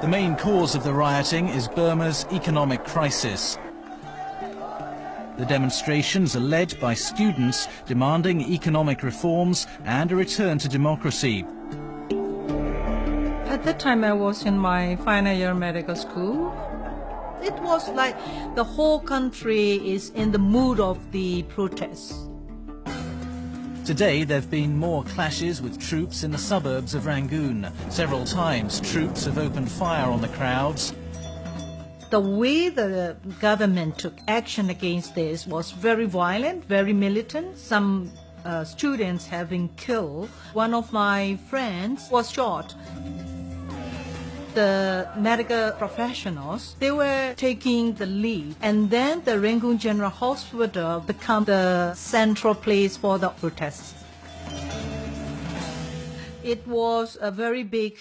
The main cause of the rioting is Burma's economic crisis. The demonstrations are led by students demanding economic reforms and a return to democracy. At that time, I was in my final year medical school. It was like the whole country is in the mood of the protests. Today, there have been more clashes with troops in the suburbs of Rangoon. Several times, troops have opened fire on the crowds. The way the government took action against this was very violent, very militant. Some students have been killed. One of my friends was shot. The medical professionals, they were taking the lead, and then the Rangoon General Hospital became the central place for the protests. It was a very big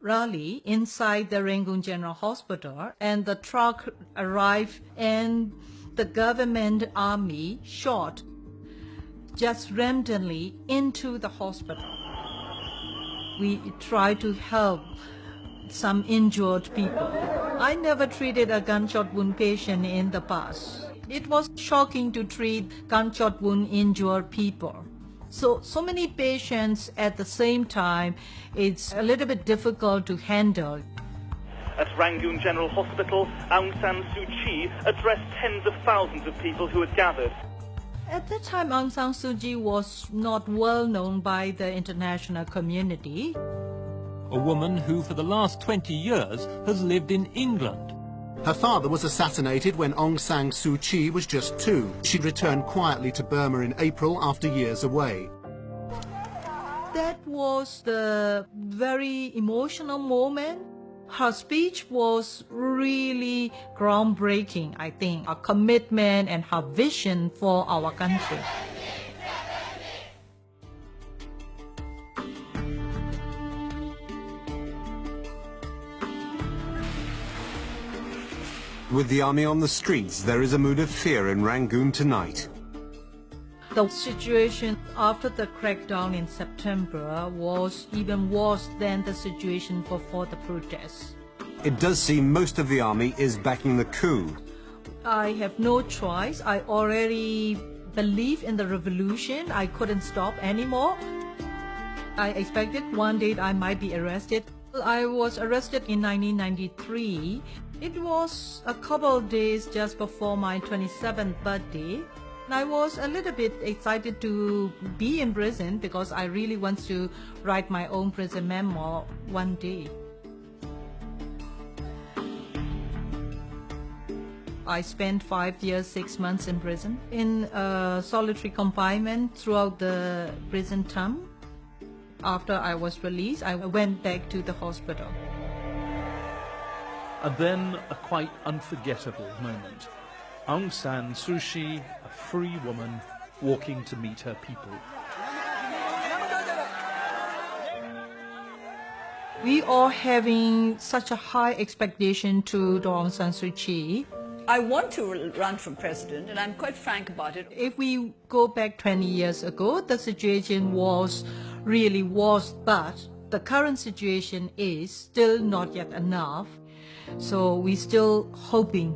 rally inside the Rangoon General Hospital, and the truck arrived and the government army shot just randomly into the hospital. We tried to help some injured people. I never treated a gunshot wound patient in the past. It was shocking to treat gunshot wound injured people. So many patients at the same time, it's a little bit difficult to handle. At Rangoon General Hospital, Aung San Suu Kyi addressed tens of thousands of people who had gathered. At that time, Aung San Suu Kyi was not well known by the international community. A woman who for the last 20 years has lived in England. Her father was assassinated when Aung San Suu Kyi was just 2. She returned quietly to Burma in April after years away. That was the very emotional moment. Her speech was really groundbreaking, I think. Her commitment and her vision for our country. With the army on the streets, there is a mood of fear in Rangoon tonight. The situation after the crackdown in September was even worse than the situation before the protests. It does seem most of the army is backing the coup. I have no choice. I already believe in the revolution. I couldn't stop anymore. I expected one day I might be arrested. I was arrested in 1993. It was a couple of days just before my 27th birthday. I was a little bit excited to be in prison because I really want to write my own prison memoir one day. I spent 5 years, 6 months in prison, in solitary confinement throughout the prison term. After I was released, I went back to the hospital. And then a quite unforgettable moment. Aung San Suu Kyi, a free woman, walking to meet her people. We are having such a high expectation to Aung San Suu Kyi. I want to run for president, and I'm quite frank about it. If we go back 20 years ago, the situation was really worse, but the current situation is still not yet enough. So we're still hoping